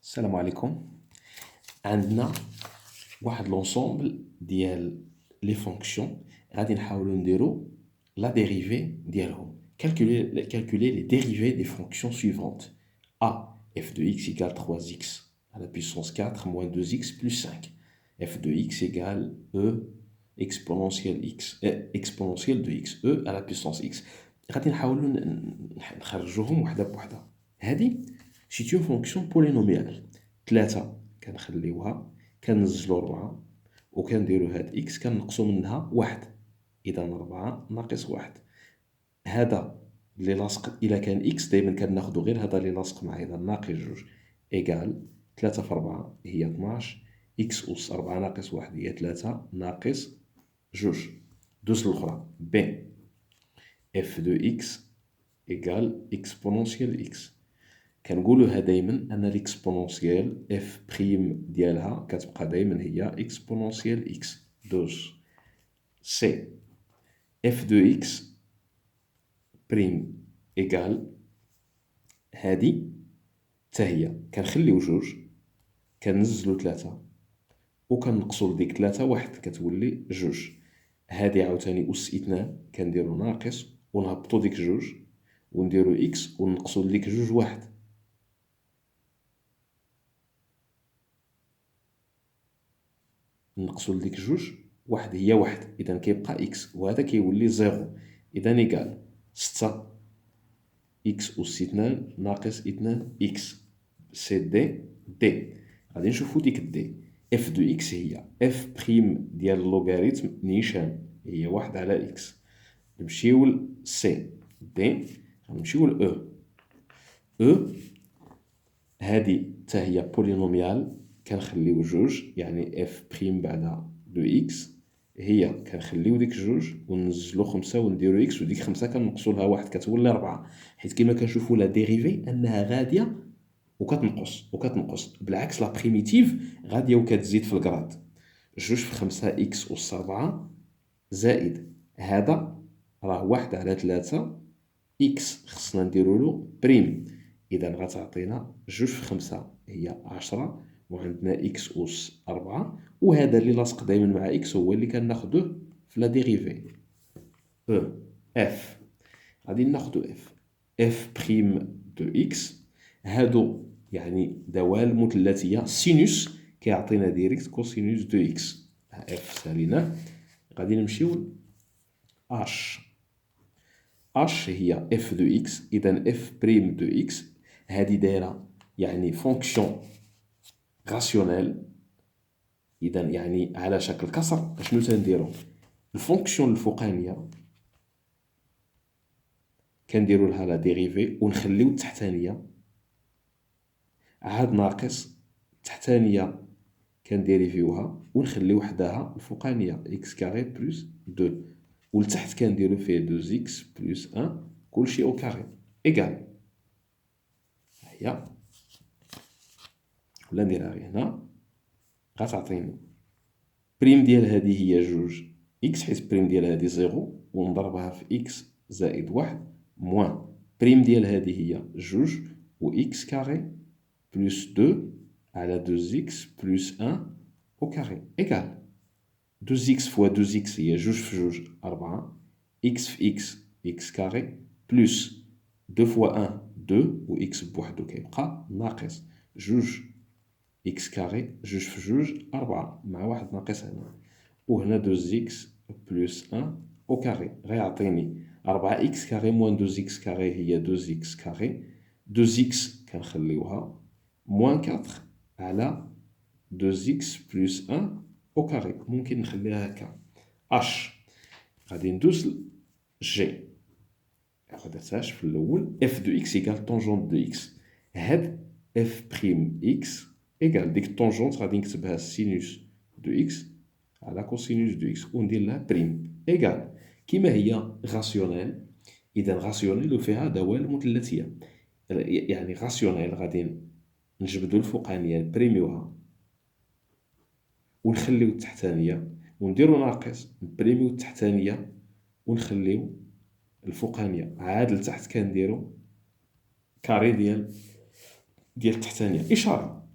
السلام عليكم. عندنا واحد لونسومبل ديال لي فونكسيون غادي نحاولوا نديرو لا ديريفي ديالهم. calculer les dérivés des fonctions suivantes. A, f de x égale 3x à la puissance 4 moins 2x plus 5. f de x égale e exponentielle x, exponentielle de x, e à la puissance x. غادي نحاولوا نخرجوهم وحده بوحده. هذه سيت اون فونكسيون بولينوميال. 3 كنخليوها، كنزلو 4 وكنديرو هاد اكس كنقصو منها واحد، اذا 4 ناقص واحد. هذا اللي لاصق الا كان اكس دائما كناخدو غير هذا اللي لاصق مع اذا ناقص جوج ايكال 3 في 4 هي 12 اكس اس 4 ناقص واحد هي 3 ناقص جوج. دوز الاخرى بي اف دو اكس ايكال اكسبونونسيال اكس. كنقولوها دائما ان ليكسبونونسيال اف بريم ديالها كتبقى دائما هي اكسبونونسيال اكس. دوز سي اف دو اكس بريم ايكال هادي حتى هي كنخليو جوج كنزلو ثلاثة وكنقصو لديك ثلاثة واحد كتولي جوج. هادي عاوتاني أس اثنان كنديرو ناقص ونهبطو ديك جوج ونديرو اكس ونقصو لديك جوج واحد. نقصو لديك جوج واحد هي واحد، اذا كيبقى اكس وهذا كيولي زيرو. اذا ايكال 6 اكس اس 2 ناقص 2 اكس. سي دي غادي نشوفو ديك دي اف دو اكس هي اف بريم ديال اللوغاريتم نيشان هي واحد على اكس. نمشيو ل سي دي غنمشيو ل او هادي حتى هي بولينوميال كنخليو جوج يعني اف بريم بعد دو اكس هي كنخليو ديك جوج وننزلو خمسة ونديرو اكس وديك خمسة كنقصو لها واحد كتولي 4. حيت كيما كنشوفو لا ديريفي انها غاديه وكتنقص بالعكس لا بريميتيف غاديه وكتزيد في الكراد. جوج في 5 اكس اس 4 زائد هذا راه واحد على 3 اكس خصنا نديرولو بريم، اذا غتعطينا جوج في 5 هي 10 وعندنا اكس اس 4 وهذا اللي لاصق دائما مع اكس هو اللي كناخدوه في لا ديريفي. او اف غادي ناخدو اف بريم دو اكس. هادو يعني دوال مثلثيه سينوس كيعطينا ديريكت كوسينوس دو اكس. اف ساليناه غادي نمشيو اش. اش هي اف دو اكس، اذا اف بريم دو اكس هادي دايره يعني فونكسيون راسيونيل، اذا يعني على شكل كسر. شنو تنديرو؟ الفونكسيون الفوقانيه كنديرو لها لا ديريفي ونخليو التحتانيه عاد ناقص التحتانيه كنديريفيوها ونخليو وحدها الفوقانيه اكس كاري بلس 2 والتحت كنديرو فيه 2 اكس بلس 1 كلشي او كاري ايكال. هي ولا نديرها غير هنا غتعطيني بريم ديال هذه هي جوج اكس حيت بريم ديال هذه زيرو ونضربها في اكس زائد واحد موان بريم ديال هذه هي جوج و اكس كاري بلس 2 على 2 اكس بلس 1 او كاري ايكال 2 اكس فوا 2 اكس هي جوج في جوج 4 اكس في اكس اكس كاري بلس 2 فوا 1 2 و اكس بوحدو كيبقى ناقص جوج اكس كاري جوج في جوج 4 مع واحد ناقص هنا وهنا 2 اكس بلس 1 او كاري غيعطيني 4 اكس كاري موان 2 اكس كاري هي 2 اكس كاري 2 اكس كنخليوها موان 4 على 2 اكس بلس 1 او كاري. ممكن نخليها هكا اش. غادي ندوز جي خديتهاش في الاول اف دو اكس ايكال طونجونت دو اكس. هاد اف بريم اكس ايكال ديك الطونجونت غادي نكتبها سينوس دو اكس على كوسينوس دو اكس وندير لها بريم ايكال كيما هي غاسيونيل. اذا غاسيونيل وفيها دوال مثلثيه يعني غاسيونيل غادي نجبدو الفوقانيه نبريميوها ونخليو التحتانيه ونديرو ناقص نبريميو التحتانيه ونخليو الفوقانيه عاد لتحت كنديرو كاري ديال التحتانيه اشاره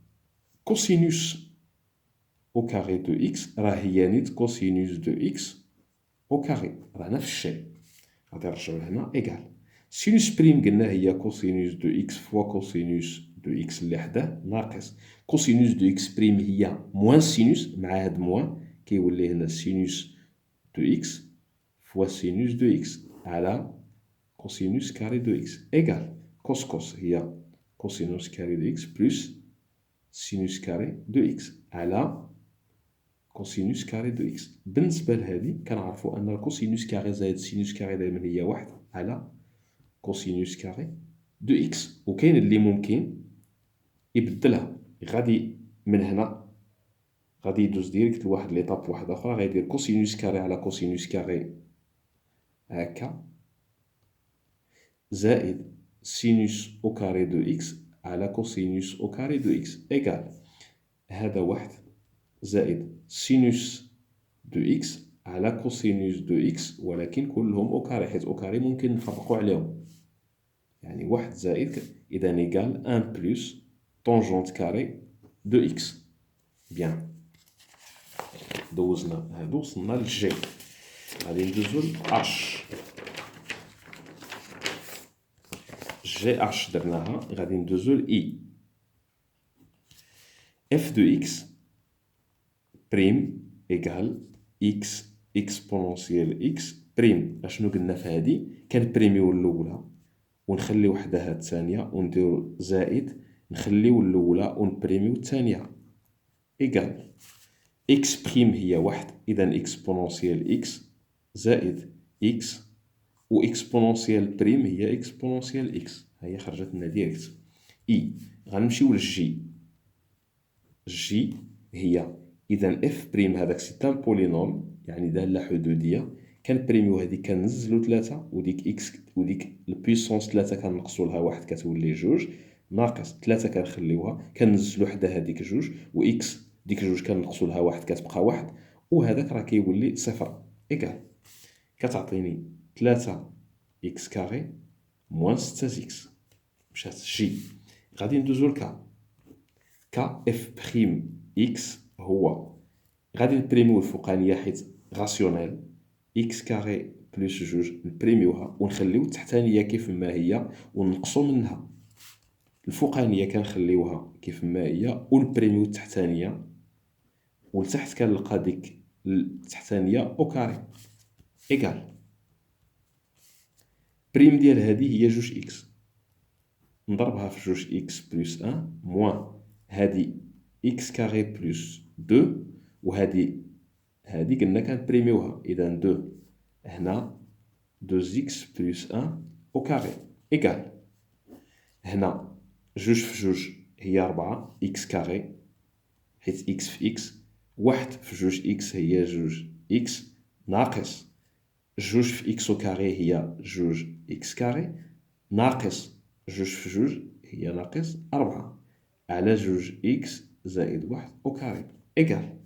كوسينوس او كاري دو اكس راه هي نيت كوسينوس دو اكس او كاري، راه نفس الشيء. غادي نرجعو لهنا ايكال سينوس بريم قلنا هي كوسينوس دو اكس فوا كوسينوس دو اكس اللي حداه ناقص كوسينوس دو اكس بريم هي موان سينوس، مع هاد موان كيولي هنا سينوس دو اكس فوا سينوس دو اكس على كوسينوس كاري دو اكس ايكال كوس هي كوسينوس كاري دو اكس بلس سينوس كاري دو اكس على كوسينوس كاري دو اكس. بالنسبة لهادي كنعرفو أن الكوسينوس كاري زائد سينوس كاري دايما هي واحد على كوسينوس كاري دو اكس، وكاين اللي ممكن يبدلها. غادي من هنا غادي يدوز ديريكت لواحد ليطاب واحدة أخرى، غيدير كوسينوس كاري على كوسينوس كاري هكا زائد سينوس أو كاري دو إكس على كوسينوس أو كاري دو إكس إيكال هذا واحد زائد سينوس دو إكس على كوسينوس دو إكس، ولكن كلهم أو كاري حيت أو كاري ممكن نفرقو عليهم، يعني واحد زائد إذا إيكال أن بلس طونجونت كاري دو إكس. بيان دوزنا هادو وصلنا للجي. غادي ندوزو لأش. جي اش درناها، غادي ندوزو لإي. اف دو إكس بريم إيكال إكس إكسبونونسيال إكس بريم. أشنو قلنا في هادي؟ كنبريميو الأولى ونخليو وحدها الثانية ونديرو زائد نخليو الأولى ونبريميو الثانية إيكال إكس بريم هي واحد، إذا إكسبونونسيال إكس زائد إكس و إكسبونونسيال بريم هي إكسبونونسيال إكس، هي خرجت لنا ديريكت. إي غنمشيو للجي. جي هي إذا إف بريم هذاك سي ان بولينوم يعني دالة حدودية، كنبريميو هاديك كنزلو تلاتة وديك إكس وديك البويسونس تلاتة كنقصو لها واحد كتولي جوج ناقص تلاتة كنخليوها كنزلو حدا هاديك جوج و إكس ديك جوج كنقصو لها واحد كتبقى واحد وهذاك راه كيولي صفر إيكال كتعطيني تلاتة إكس كاري موان ستة إكس. مشات جي. غادي ندوزو لكا. كا اف بريم إكس هو غادي نبريميو الفوقانية حيت غاسيونيل إكس كاري بلس جوج نبريميوها ونخليو التحتانية كيف ما هي ونقصو منها. الفوقانية كنخليوها كيف ما هي ونبريميو التحتانية ولتحت كنلقى ديك التحتانية أو كاري إيكال بريم ديال هادي هي جوج إكس نضربها في جوج إكس بلس أن موان هادي إكس كاري بلس دو وهادي قلنا كنبريميوها إذا دو هنا دو إكس بلس أن أو كاري إيكال هنا جوج في جوج هي ربعة إكس كاري حيت إكس في إكس واحد في جوج إكس هي جوج إكس ناقص جوج في إكس أو كاري هي جوج إكس كاري ناقص جوج في جوج هي ناقص أربعة على جوج إكس زائد واحد أو كاري إيكال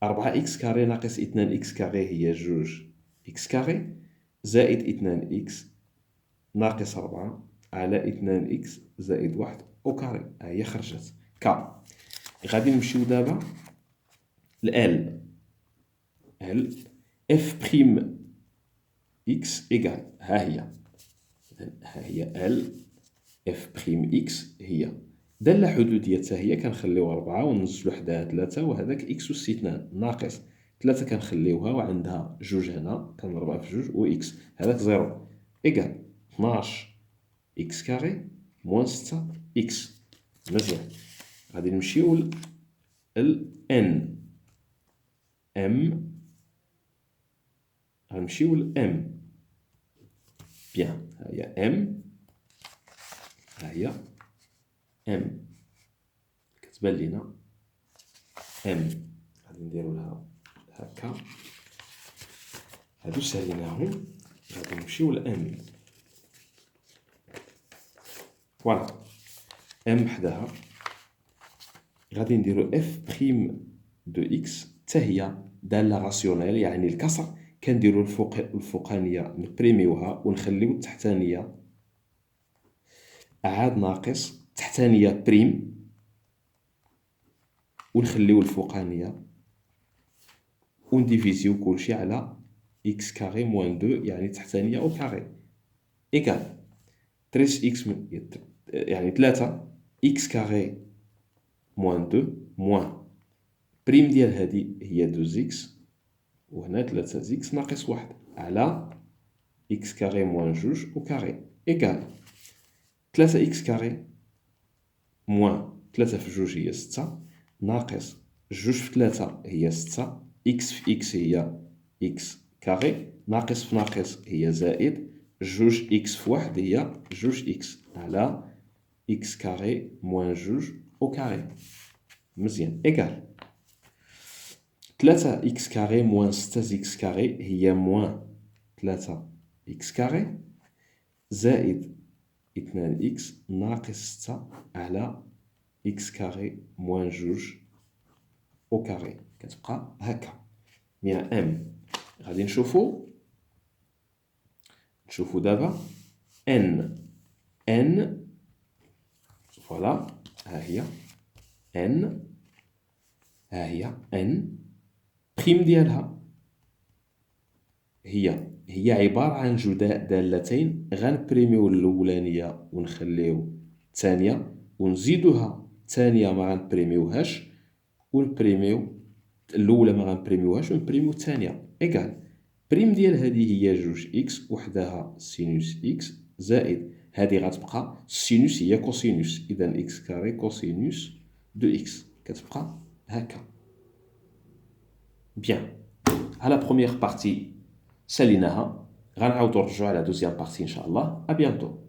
أربعة إكس كاري ناقص اثنان إكس كاري هي جوج إكس كاري زائد اثنان إكس ناقص ربعة على اثنان إكس زائد واحد أو كاري هي خرجت كا. غادي نمشيو دابا لإل. إل إف بريم إكس إيكال ها هي إل إف بريم إكس هي دالة حدودية حتى هي كنخليوها ربعة وننزلو حداها تلاتة وهذاك إكس أس اثنان ناقص تلاتة كنخليوها وعندها جوج هنا كنضربها في جوج و إكس هذاك زيرو إيكال 12 إكس كاري موان ستة إكس. مزيان. غادي نمشيو ل إن إم. غنمشيو ل إم. بيان ها هي إم. ها هي إم كتبان لينا إم. غادي نديرو لها هكا هادو ساليناهم. غادي نمشيو ل إم. فوالا إم حداها غادي نديرو إف بريم دو إكس حتى هي دالة راسيونيل يعني الكسر كنديرو الفوقانية نبريميوها ونخليو التحتانية عاد ناقص تحتانية بريم ونخليو الفوقانية ونديفيزيو كلشي على إكس كاري موان دو، يعني تحتانية أو كاري، إيكال 13 إكس يعني 3 إكس كاري موان دو موان بريم ديال هادي هي 2 إكس، وهنا 3 إكس ناقص 1 على إكس كاري موان 2 وكاري، إيكال 3 إكس كاري موان 3 في 2 هي 6 ناقص 2 في 3 هي 6، إكس في إكس هي إكس كاري، ناقص في ناقص هي زائد، 2 إكس في 1 هي 2 إكس على إكس كاري موان 2 أو كاري. مزيان، إيكال 3 إكس كاري موان 6 إكس كاري هي موان 3 إكس كاري زائد 2 إكس ناقص 6 على إكس كاري موان 2 أو كاري، كتبقى هكا. بيان إم غادي نشوفو دابا ان فوالا، ها هي ان بريم ديالها هي عبارة عن جداء دالتين غنبريميو الأولانية ونخليو الثانية ونزيدوها الثانية ما غنبريميوهاش ونبريميو الأولى ما غنبريميوهاش ونبريميو الثانية، إيكال بريم ديال هادي هي 2 إكس وحدها سينوس إكس زائد هادي غتبقى السينوس هي كوسينوس، إذا إكس كاري كوسينوس دو إكس كتبقى هكا. بيان، ها لا بروميير بارتي ساليناها، غنعاودو نرجعو على دوزيام بارتي إن شاء الله. أبيانتو.